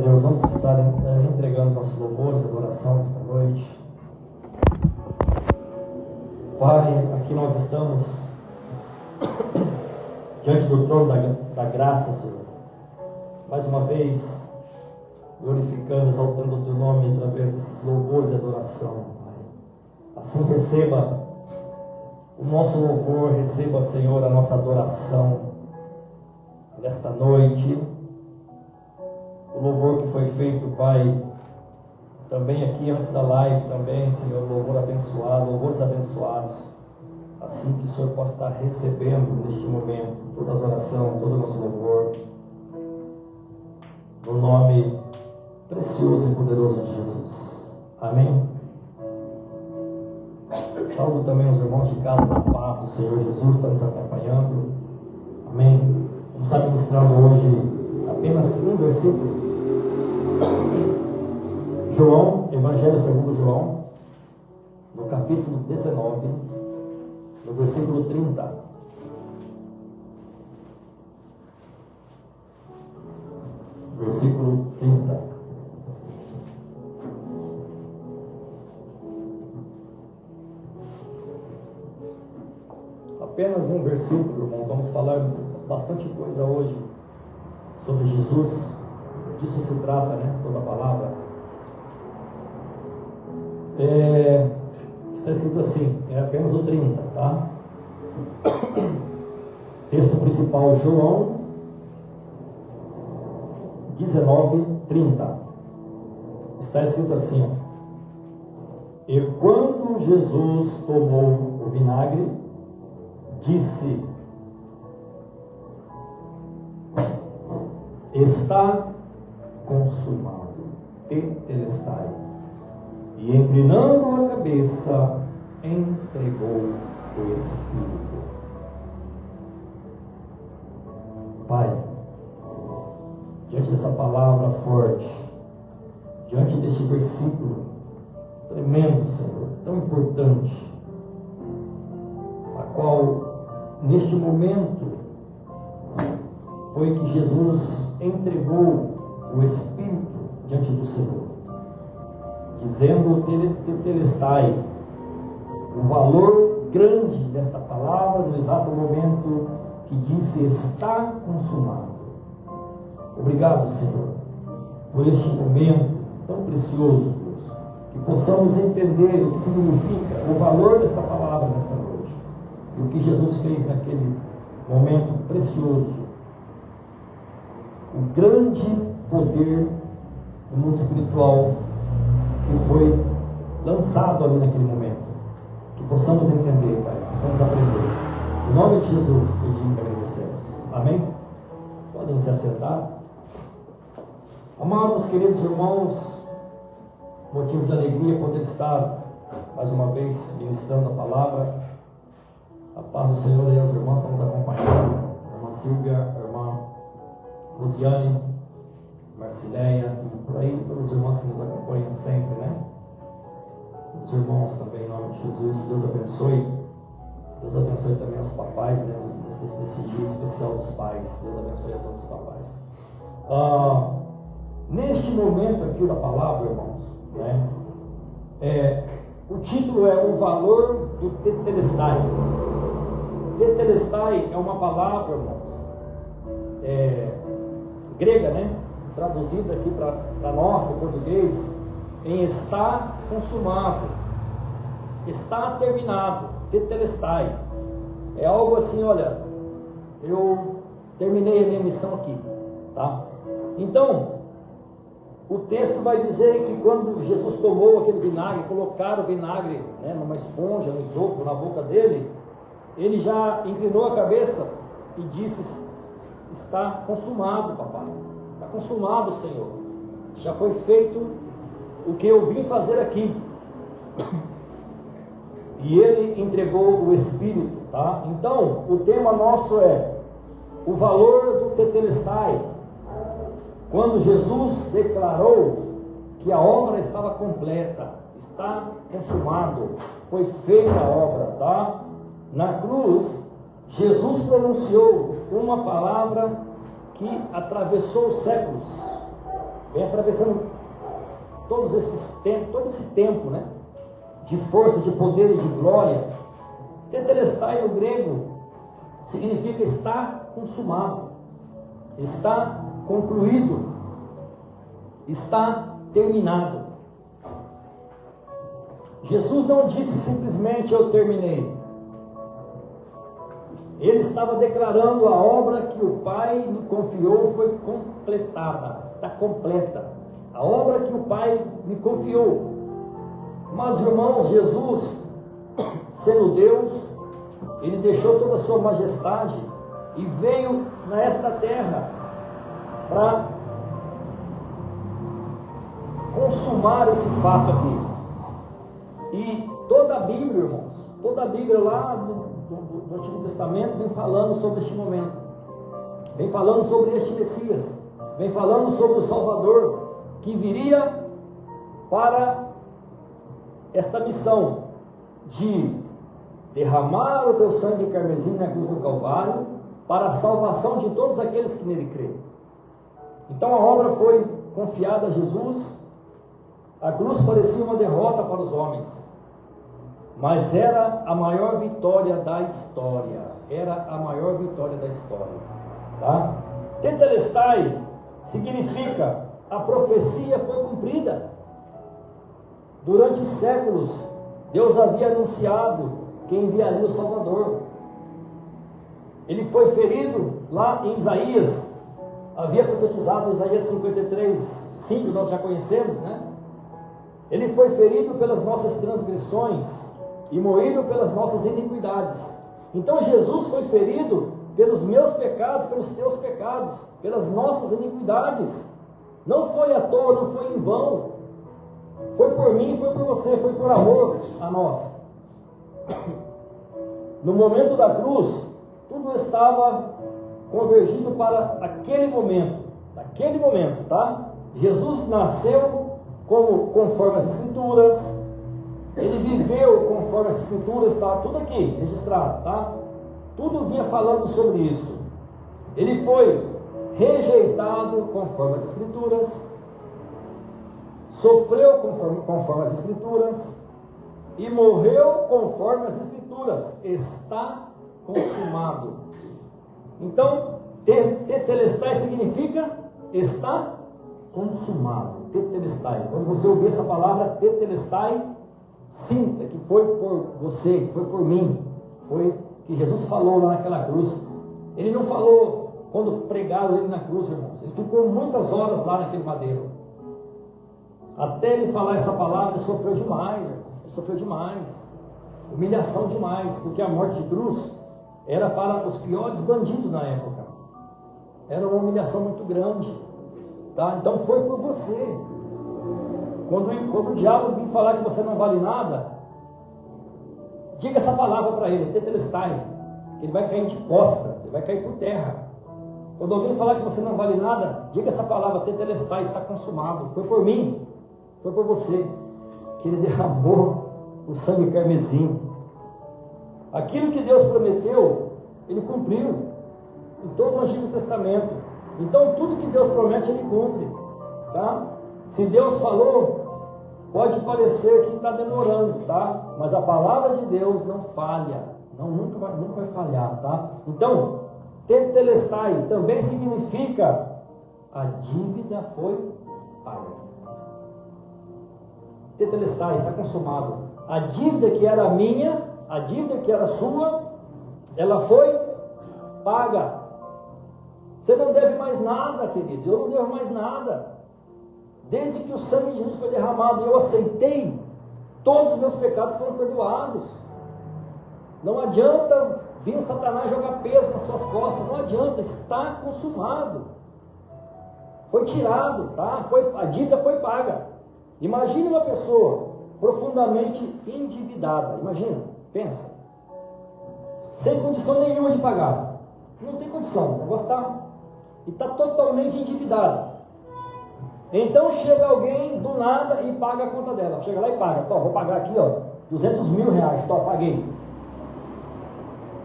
Deus, vamos estar entregando os nossos louvores, adoração nesta noite. Pai, aqui nós estamos diante do trono da graça, Senhor. Mais uma vez, glorificando, exaltando o Teu nome através desses louvores e adoração, Pai. Assim receba o nosso louvor, receba, Senhor, a nossa adoração nesta noite. O louvor que foi feito, Pai, também aqui antes da live, também, Senhor, louvor abençoado, louvores abençoados. Assim que o Senhor possa estar recebendo neste momento toda a adoração, todo o nosso louvor, no nome precioso e poderoso de Jesus. Amém. Saúdo também os irmãos de casa na paz do Senhor Jesus, que estão nos acompanhando. Amém. Vamos estar ministrando hoje apenas um versículo. João, Evangelho segundo João, no capítulo 19, no versículo 30. Versículo 30. Apenas um versículo, irmãos. Vamos falar bastante coisa hoje sobre Jesus. Disso se trata, né? Toda a palavra. Está escrito assim, é apenas o 30, tá? Texto principal, João 19, 30. Está escrito assim, ó. E quando Jesus tomou o vinagre, disse: está consumado, tetelestai. E inclinando a cabeça, entregou o Espírito. Pai, diante dessa palavra forte, diante deste versículo tremendo, Senhor, tão importante, a qual neste momento foi que Jesus entregou o Espírito diante do Senhor, dizendo tetelestai, o valor grande desta palavra no exato momento que disse está consumado. Obrigado, Senhor, por este momento tão precioso, Deus, que possamos entender o que significa o valor desta palavra nesta noite e o que Jesus fez naquele momento precioso. O grande poder do mundo espiritual que foi lançado ali naquele momento. Que possamos entender, Pai, que possamos aprender. Em nome de Jesus, pedimos e agradecemos. Amém? Podem se assentar. Amados, queridos irmãos, motivo de alegria poder estar mais uma vez ministrando a palavra. A paz do Senhor e as irmãs estão nos acompanhando. A irmã Silvia, a irmã Rosiane, Marcileia, e por aí, todas as irmãs que nos acompanham sempre, né? Os irmãos também, em nome de Jesus, Deus abençoe. Deus abençoe também os papais, né? Nesse dia especial dos pais. Deus abençoe a todos os papais. Neste momento aqui da palavra, irmãos, né? O título é o valor do tetelestai. Tetelestai é uma palavra, irmãos, grega, né? Traduzida aqui para nós, em português, em está consumado, está terminado, tetelestai. É algo assim, olha, eu terminei a minha missão aqui, tá? Então, o texto vai dizer que quando Jesus tomou aquele vinagre, colocaram o vinagre, né, numa esponja, no isopor, na boca dele, ele já inclinou a cabeça e disse: está consumado, papai. Está consumado, Senhor. Já foi feito o que eu vim fazer aqui. E ele entregou o Espírito, tá? Então, o tema nosso é o valor do tetelestai. Quando Jesus declarou que a obra estava completa, está consumado, foi feita a obra, tá? Na cruz, Jesus pronunciou uma palavra que atravessou os séculos. vem atravessando todo esse tempo, né? De força, de poder e de glória. Tetelestai no grego significa estar consumado, está concluído, está terminado. Jesus não disse simplesmente eu terminei. Ele estava declarando a obra que o Pai me confiou foi completada, está completa. A obra que o Pai me confiou. Mas, irmãos, Jesus, sendo Deus, Ele deixou toda a sua majestade e veio nesta terra para consumar esse fato aqui. E toda a Bíblia, irmãos, toda a Bíblia lá do Antigo Testamento vem falando sobre este momento, vem falando sobre este Messias, vem falando sobre o Salvador que viria para esta missão de derramar o teu sangue carmesim na cruz do Calvário para a salvação de todos aqueles que nele creem. Então a obra foi confiada a Jesus. A cruz parecia uma derrota para os homens, mas era a maior vitória da história. Era a maior vitória da história. Tá? Tetelestai significa a profecia foi cumprida. Durante séculos, Deus havia anunciado que enviaria o Salvador. Ele foi ferido lá em Isaías. Havia profetizado em Isaías 53, 5, nós já conhecemos, né? Ele foi ferido pelas nossas transgressões e moído pelas nossas iniquidades. Então Jesus foi ferido pelos meus pecados, pelos teus pecados, pelas nossas iniquidades. Não foi à toa, não foi em vão. Foi por mim, foi por você, foi por amor a nós. No momento da cruz, tudo estava convergido para aquele momento, tá? Jesus nasceu conforme as Escrituras, ele viveu conforme as Escrituras, está tudo aqui registrado, tá? Tudo vinha falando sobre isso. Ele foi rejeitado conforme as Escrituras, sofreu conforme as Escrituras e morreu conforme as Escrituras. Está consumado. Então, tetelestai significa está consumado. Tetelestai. Quando você ouvir essa palavra tetelestai, sinta que foi por você, que foi por mim, foi que Jesus falou lá naquela cruz. Ele não falou quando pregaram ele na cruz, irmãos. Ele ficou muitas horas lá naquele madeiro. Até ele falar essa palavra, ele sofreu demais, irmão. Ele sofreu demais, humilhação demais, porque a morte de cruz era para os piores bandidos na época. Era uma humilhação muito grande, tá? Então foi por você. Quando o diabo vir falar que você não vale nada, diga essa palavra para ele, tetelestai, que ele vai cair de costa, ele vai cair por terra. Quando alguém falar que você não vale nada, diga essa palavra, tetelestai, está consumado. Foi por mim, foi por você, que ele derramou o sangue carmesim. Aquilo que Deus prometeu, ele cumpriu em todo o Antigo Testamento. Então tudo que Deus promete, ele cumpre, tá? Se Deus falou, pode parecer que está demorando, tá? Mas a palavra de Deus não falha, nunca vai falhar, tá? Então, tetelestai também significa a dívida foi paga. Tetelestai, está consumado. A dívida que era minha, a dívida que era sua, ela foi paga. Você não deve mais nada, querido. Eu não devo mais nada. Desde que o sangue de Jesus foi derramado e eu aceitei, todos os meus pecados foram perdoados. Não adianta vir o Satanás jogar peso nas suas costas. Não adianta, está consumado. Foi tirado, tá? A dívida foi paga. Imagine uma pessoa profundamente endividada. Imagina, pensa. Sem condição nenhuma de pagar. Não tem condição, o negócio está... E está totalmente endividado. Então chega alguém do nada e paga a conta dela. Chega lá e paga. Tó, vou pagar aqui, ó, 200 mil reais. Tó, paguei.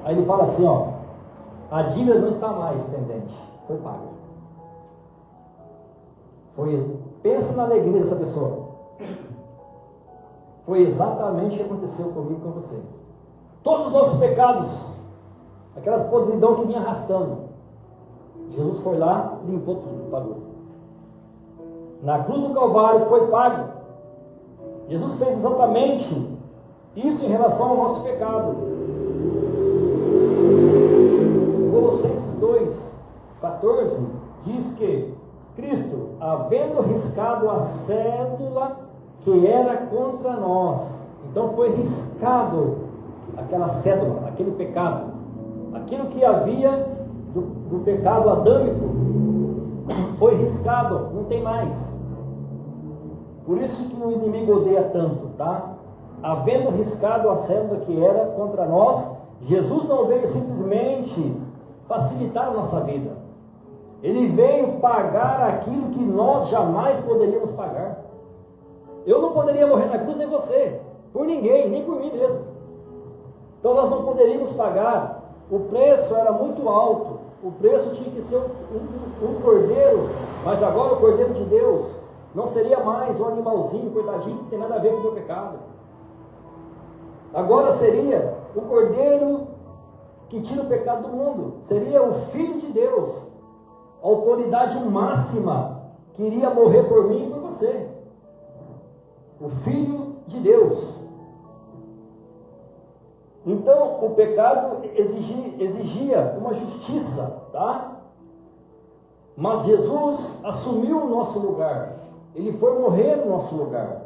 Aí ele fala assim, ó, a dívida não está mais pendente. Foi paga. Pensa na alegria dessa pessoa. Foi exatamente o que aconteceu comigo e com você. Todos os nossos pecados, aquelas podridão que vinha arrastando, Jesus foi lá, limpou tudo, pagou. Na cruz do Calvário foi pago. Jesus fez exatamente isso em relação ao nosso pecado. Colossenses 2:14 diz que Cristo, havendo riscado a cédula que era contra nós, então foi riscado aquela cédula, aquele pecado, aquilo que havia do pecado adâmico, foi riscado, não tem mais. Por isso que o inimigo odeia tanto, tá? Havendo riscado a cédula que era contra nós, Jesus não veio simplesmente facilitar a nossa vida. Ele veio pagar aquilo que nós jamais poderíamos pagar. Eu não poderia morrer na cruz, nem você, por ninguém, nem por mim mesmo. Então nós não poderíamos pagar. O preço era muito alto. O preço tinha que ser um cordeiro, mas agora o cordeiro de Deus não seria mais um animalzinho, coitadinho, que não tem nada a ver com o meu pecado. Agora seria o cordeiro que tira o pecado do mundo. Seria o Filho de Deus, a autoridade máxima, que iria morrer por mim e por você. O Filho de Deus. Então, o pecado exigia uma justiça, tá? Mas Jesus assumiu o nosso lugar. Ele foi morrer no nosso lugar.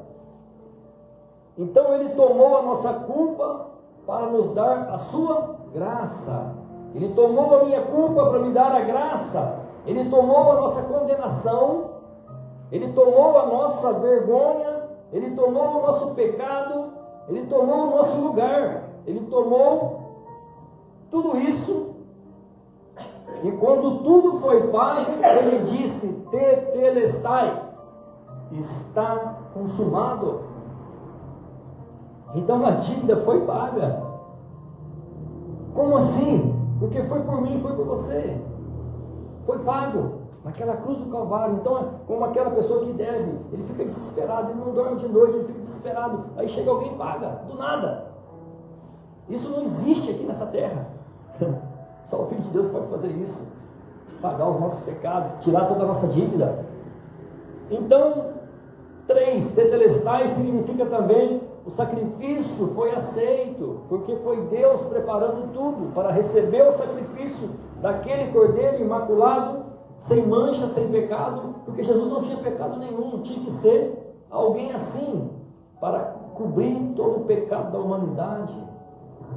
Então, Ele tomou a nossa culpa para nos dar a sua graça. Ele tomou a minha culpa para me dar a graça. Ele tomou a nossa condenação. Ele tomou a nossa vergonha. Ele tomou o nosso pecado. Ele tomou o nosso lugar. Ele tomou tudo isso, e quando tudo foi pago, Ele disse: tetelestai, está consumado. Então a dívida foi paga. Como assim? Porque foi por mim, foi por você. Foi pago naquela cruz do Calvário. Então é como aquela pessoa que deve, ele fica desesperado, ele não dorme de noite, ele fica desesperado, aí chega alguém e paga, do nada. Isso não existe aqui nessa terra. Só o Filho de Deus pode fazer isso. Pagar os nossos pecados, tirar toda a nossa dívida. Então, 3, tetelestai significa também o sacrifício foi aceito, porque foi Deus preparando tudo para receber o sacrifício daquele cordeiro imaculado, sem mancha, sem pecado, porque Jesus não tinha pecado nenhum, tinha que ser alguém assim, para cobrir todo o pecado da humanidade.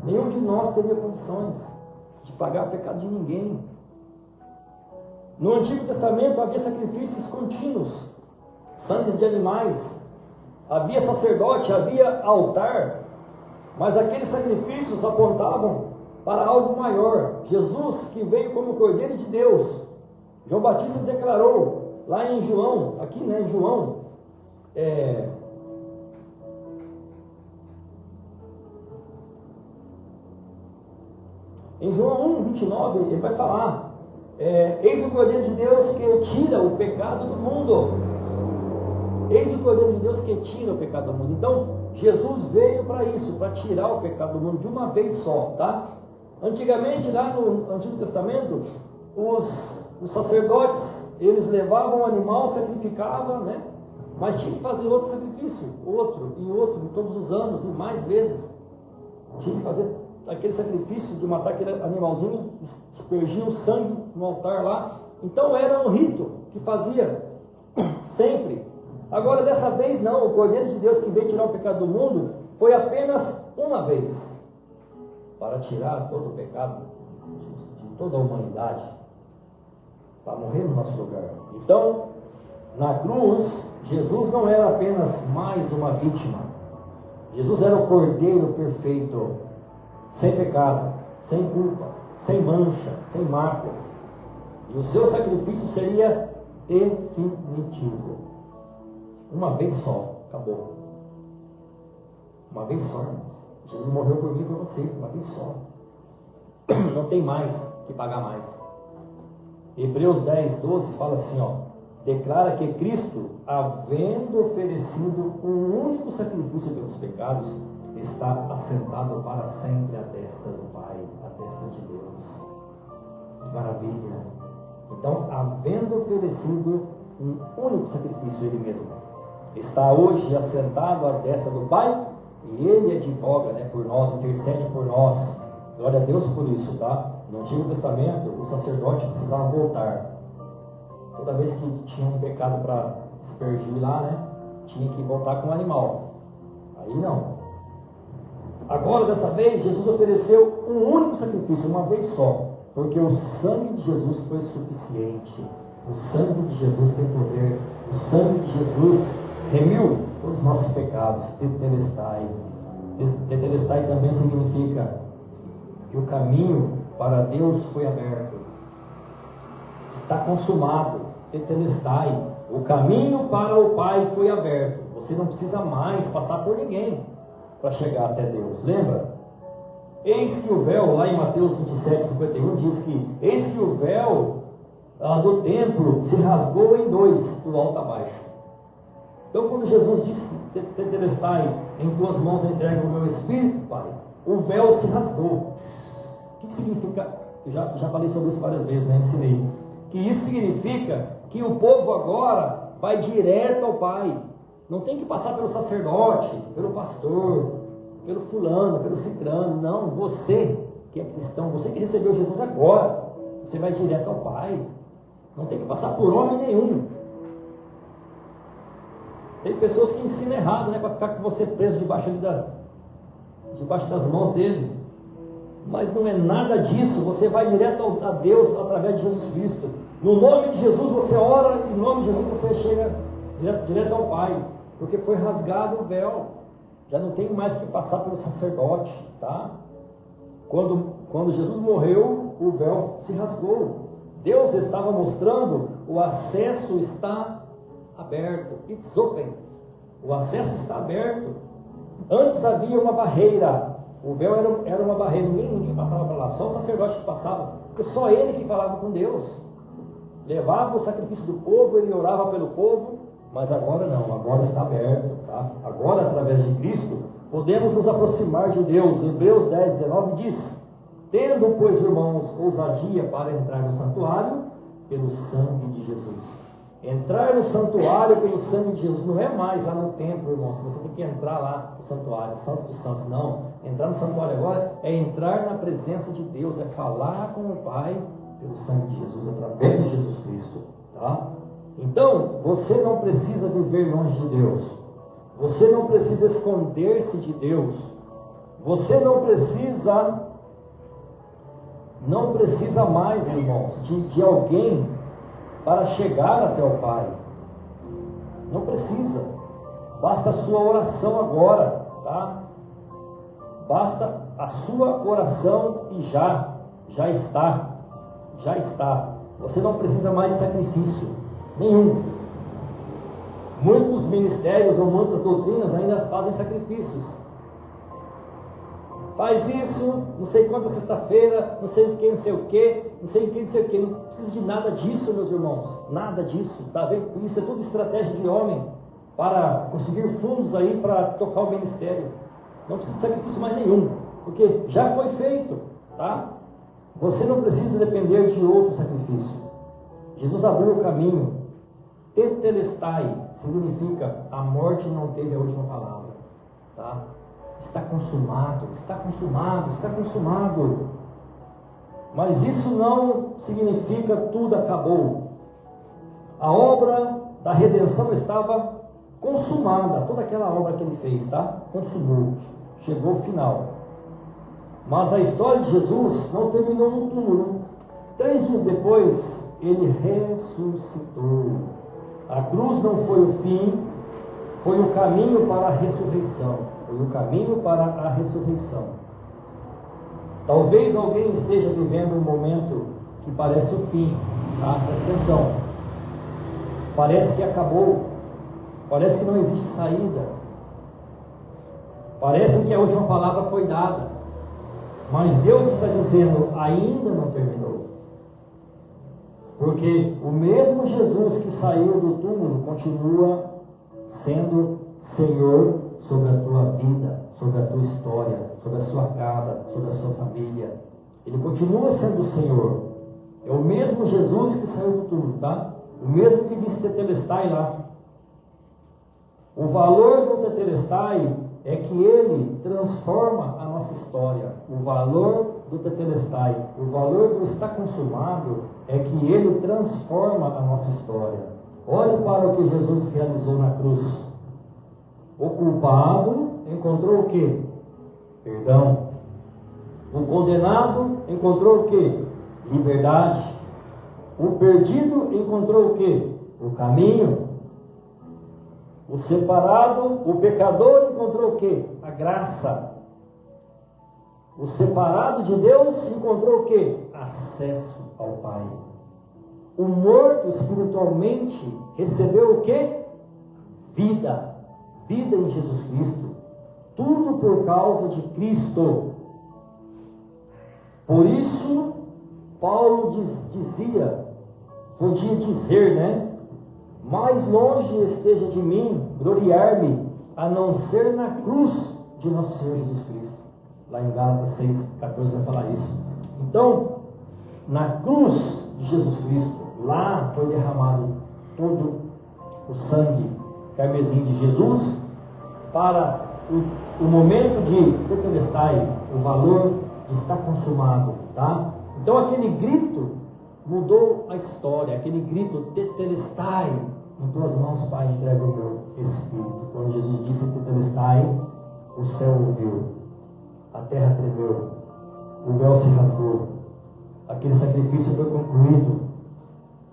Nenhum de nós teria condições de pagar o pecado de ninguém. No Antigo Testamento havia sacrifícios contínuos, sangues de animais, havia sacerdote, havia altar, mas aqueles sacrifícios apontavam para algo maior. Jesus, que veio como Cordeiro de Deus. João Batista declarou lá em João, aqui em João, em João 1:29, ele vai falar: eis o Cordeiro de Deus que tira o pecado do mundo. Eis o Cordeiro de Deus que tira o pecado do mundo. Então, Jesus veio para isso, para tirar o pecado do mundo de uma vez só, tá? Antigamente, lá no Antigo Testamento, os sacerdotes, eles levavam um animal, sacrificavam, né? Mas tinha que fazer outro sacrifício, outro, e todos os anos, e mais vezes. Tinha que fazer aquele sacrifício de matar aquele animalzinho, aspergir o sangue no altar lá. Então era um rito que fazia sempre. Agora dessa vez não, o Cordeiro de Deus que veio tirar o pecado do mundo foi apenas uma vez, para tirar todo o pecado de toda a humanidade, para morrer no nosso lugar. Então, na cruz, Jesus não era apenas mais uma vítima. Jesus era o Cordeiro perfeito, sem pecado, sem culpa, sem mancha, sem mácula. E o seu sacrifício seria definitivo. Uma vez só, acabou. Uma vez só, irmãos. Jesus morreu por mim e por você, uma vez só. Não tem mais que pagar mais. Hebreus 10:12 fala assim, declara que Cristo, havendo oferecido um único sacrifício pelos pecados, está assentado para sempre à destra do Pai, à destra de Deus. Que maravilha! Então, havendo oferecido um único sacrifício Ele mesmo, está hoje assentado à destra do Pai, e Ele advoga, por nós, intercede por nós. Glória a Deus por isso, tá? No Antigo Testamento, o sacerdote precisava voltar. Toda vez que tinha um pecado para aspergir lá, tinha que voltar com o animal. Aí não. Agora, dessa vez, Jesus ofereceu um único sacrifício, uma vez só, porque o sangue de Jesus foi suficiente. O sangue de Jesus tem poder. O sangue de Jesus remiu todos os nossos pecados. Tetelestai. Tetelestai também significa que o caminho para Deus foi aberto. Está consumado. Tetelestai. O caminho para o Pai foi aberto. Você não precisa mais passar por ninguém para chegar até Deus. Lembra? Eis que o véu, lá em Mateus 27:51, diz que eis que o véu do templo se rasgou em dois, do alto a baixo. Então, quando Jesus disse: Tetelestai, em tuas mãos entrego o meu espírito, Pai, o véu se rasgou. O que significa? Eu já falei sobre isso várias vezes, ensinei. Que isso significa que o povo agora vai direto ao Pai. Não tem que passar pelo sacerdote, pelo pastor, pelo fulano, pelo cicrano. Não, você que é cristão, você que recebeu Jesus agora, você vai direto ao Pai. Não tem que passar por homem nenhum. Tem pessoas que ensinam errado, para ficar com você preso debaixo das mãos dele. Mas não é nada disso. Você vai direto a Deus através de Jesus Cristo. No nome de Jesus você ora, e no nome de Jesus você chega direto ao Pai, porque foi rasgado o véu. Já não tem mais que passar pelo sacerdote, tá? Quando Jesus morreu, o véu se rasgou. Deus estava mostrando: o acesso está aberto. It's open. O acesso está aberto. Antes havia uma barreira. O véu era uma barreira. Ninguém passava para lá. Só o sacerdote que passava. Porque só ele que falava com Deus. Levava o sacrifício do povo, ele orava pelo povo. Mas agora não. Agora está aberto, tá? Agora, através de Cristo, podemos nos aproximar de Deus. Hebreus 10:19 diz: tendo, pois, irmãos, ousadia para entrar no santuário pelo sangue de Jesus. Entrar no santuário pelo sangue de Jesus não é mais lá no templo, irmãos, você tem que entrar lá no santuário, Santos dos Santos. Não, entrar no santuário agora é entrar na presença de Deus, é falar com o Pai pelo sangue de Jesus, através de Jesus Cristo, tá? Então, você não precisa viver longe de Deus, você não precisa esconder-se de Deus, você não precisa mais, irmãos, de alguém para chegar até o Pai. Não precisa. Basta a sua oração agora, tá? Basta a sua oração e já está. Você não precisa mais de sacrifício nenhum. Muitos ministérios ou muitas doutrinas ainda fazem sacrifícios. Faz isso, não sei quanta sexta-feira, não sei o que, não sei o que, não sei o que, não sei o que. Não precisa de nada disso, meus irmãos. Nada disso, tá vendo? Isso é tudo estratégia de homem para conseguir fundos aí para tocar o ministério. Não precisa de sacrifício mais nenhum, porque já foi feito, tá? Você não precisa depender de outro sacrifício. Jesus abriu o caminho. Tetelestai significa: a morte não teve a última palavra, tá? Está consumado, está consumado, está consumado. Mas isso não significa tudo acabou. A obra da redenção estava consumada. Toda aquela obra que ele fez, tá? Consumou, chegou ao final. Mas a história de Jesus não terminou no túmulo. 3 dias depois, ele ressuscitou. A cruz não foi o fim, foi o caminho para a ressurreição. Foi o caminho para a ressurreição. Talvez alguém esteja vivendo um momento que parece o fim, tá? Presta atenção. Parece que acabou. Parece que não existe saída. Parece que a última palavra foi dada. Mas Deus está dizendo: ainda não terminou. Porque o mesmo Jesus que saiu do túmulo continua sendo Senhor sobre a tua vida, sobre a tua história, sobre a sua casa, sobre a sua família. Ele continua sendo o Senhor. É o mesmo Jesus que saiu do túmulo, tá? O mesmo que disse Tetelestai lá. O valor do Tetelestai é que ele transforma a nossa história. O valor do Tetelestai, o valor do está consumado, é que ele transforma a nossa história. Olhe para o que Jesus realizou na cruz. O culpado encontrou o quê? Perdão. O condenado encontrou o quê? Liberdade. O perdido encontrou o quê? O caminho. O separado, o pecador encontrou o quê? A graça. O separado de Deus encontrou o quê? Acesso ao Pai. O morto espiritualmente recebeu o quê? Vida. Vida em Jesus Cristo. Tudo por causa de Cristo. Por isso, Paulo podia dizer, né? Mais longe esteja de mim gloriar-me, a não ser na cruz de nosso Senhor Jesus Cristo. Lá em Gálatas 6,14 vai falar isso. Então, na cruz de Jesus Cristo, lá foi derramado todo o sangue carmesim de Jesus para o momento de Tetelestai, o valor de estar consumado, tá? Então aquele grito mudou a história, aquele grito Tetelestai, em tuas mãos, Pai, entrega o meu espírito. Quando Jesus disse Tetelestai, o céu ouviu, a terra tremeu, o véu se rasgou, aquele sacrifício foi concluído,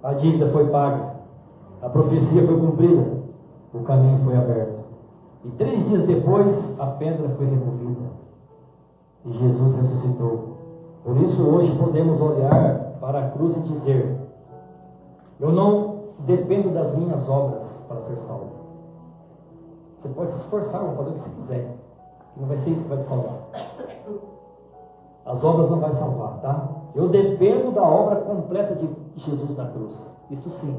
a dívida foi paga, a profecia foi cumprida, o caminho foi aberto. E 3 dias depois, a pedra foi removida e Jesus ressuscitou. Por isso hoje podemos olhar para a cruz e dizer: eu não dependo das minhas obras para ser salvo. Você pode se esforçar, vai fazer o que você quiser, não vai ser isso que vai te salvar. As obras não vai salvar, tá? Eu dependo da obra completa de Jesus na cruz. Isto sim.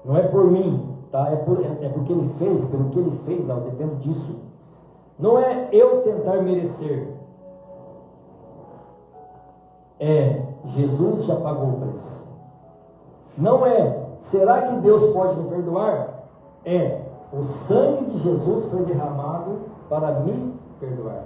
Não é por mim, tá? É porque Ele fez, pelo que Ele fez lá, eu dependo disso. Não é eu tentar merecer. Jesus já pagou o preço. Não é, será que Deus pode me perdoar? O sangue de Jesus foi derramado para me perdoar.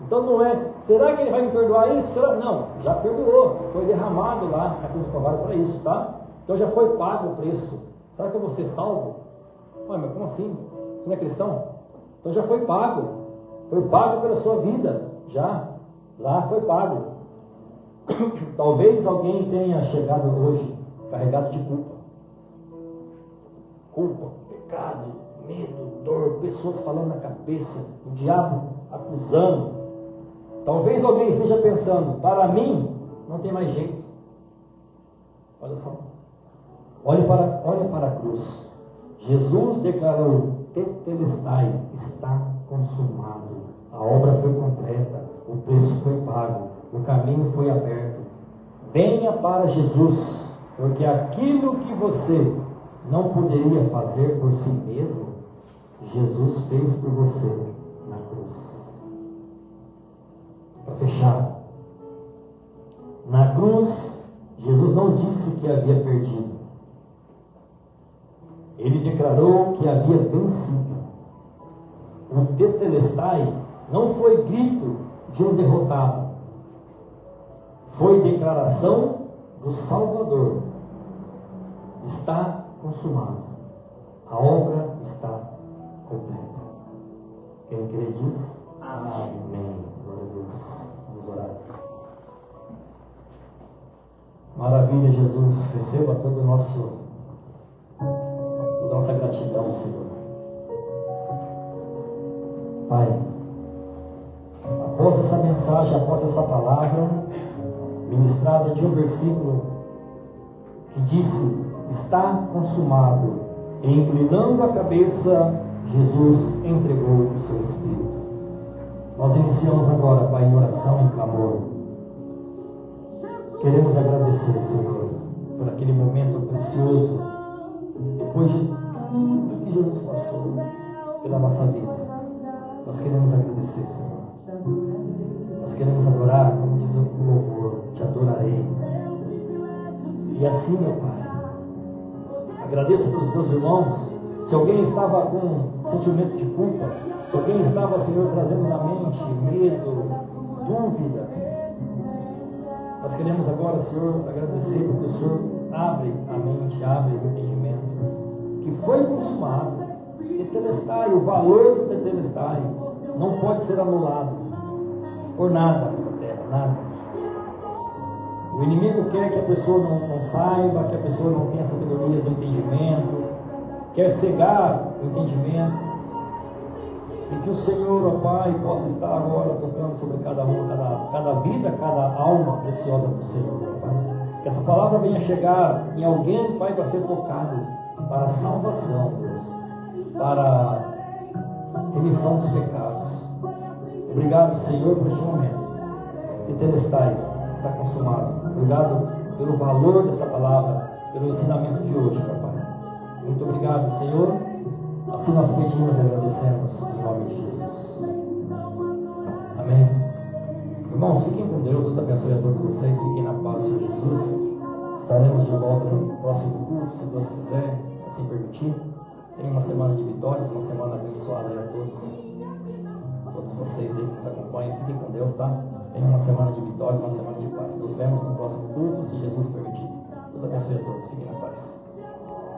Então não é, será que Ele vai me perdoar isso? Não, já perdoou, foi derramado lá na cruz do Calvário para isso, tá? Então já foi pago o preço. Será que eu vou ser salvo? Mas como assim? Você não é cristão? Então já foi pago pela sua vida, já, lá foi pago. Talvez alguém tenha chegado hoje carregado de culpa, pecado, medo, dor, pessoas falando na cabeça, o diabo acusando. Talvez alguém esteja pensando: para mim não tem mais jeito. Olha só, olha para a cruz. Jesus declarou: Tetelestai, está consumado. A obra foi completa, o preço foi pago, o caminho foi aberto. Venha para Jesus, porque aquilo que você não poderia fazer por si mesmo, Jesus fez por você na cruz. Para fechar, na cruz, Jesus não disse que havia perdido. Ele declarou que havia vencido. O Tetelestai não foi grito de um derrotado, foi declaração do Salvador. Está consumado, a obra está completa. Quem crê diz amém. Glória a Deus. Vamos orar. Maravilha, Jesus. Receba toda a nossa gratidão, Senhor. Pai, após essa mensagem, após essa palavra ministrada de um versículo que disse: está consumado, e inclinando a cabeça, Jesus entregou o seu Espírito. Nós iniciamos agora, Pai, em oração e clamor. Queremos agradecer, Senhor, por aquele momento precioso, depois de tudo que Jesus passou pela nossa vida. Nós queremos agradecer, Senhor. Nós queremos adorar, como diz o louvor, te adorarei. E assim, meu Pai, agradeço pelos meus irmãos. Se alguém estava com sentimento de culpa, se alguém estava, Senhor, trazendo na mente medo, dúvida, nós queremos agora, Senhor, agradecer porque o Senhor abre a mente, abre o entendimento, que foi consumado. Tetelestai, o valor do Tetelestai não pode ser anulado por nada nesta terra, nada. O inimigo quer que a pessoa não saiba, que a pessoa não tenha a sabedoria do entendimento, quer cegar o entendimento, e que o Senhor, ó Pai, possa estar agora tocando sobre cada um, cada vida, cada alma preciosa do Senhor, ó Pai. Que essa palavra venha chegar em alguém, Pai, para ser tocado para a salvação, Deus, para a remissão dos pecados. Obrigado, Senhor, por este momento. Tetelestai, está consumado. Obrigado pelo valor desta palavra, pelo ensinamento de hoje, papai. Muito obrigado, Senhor. Assim nós pedimos e agradecemos em nome de Jesus. Amém. Irmãos, fiquem com Deus. Deus abençoe a todos vocês. Fiquem na paz do Senhor Jesus. Estaremos de volta no próximo culto, se Deus quiser, assim permitir. Tenha uma semana de vitórias, uma semana abençoada aí a todos vocês aí que nos acompanham. Fiquem com Deus, tá? Tenha uma semana de vitórias, uma semana de paz. Nos vemos no próximo culto, se Jesus permitir. Deus abençoe a todos. Fiquem na paz.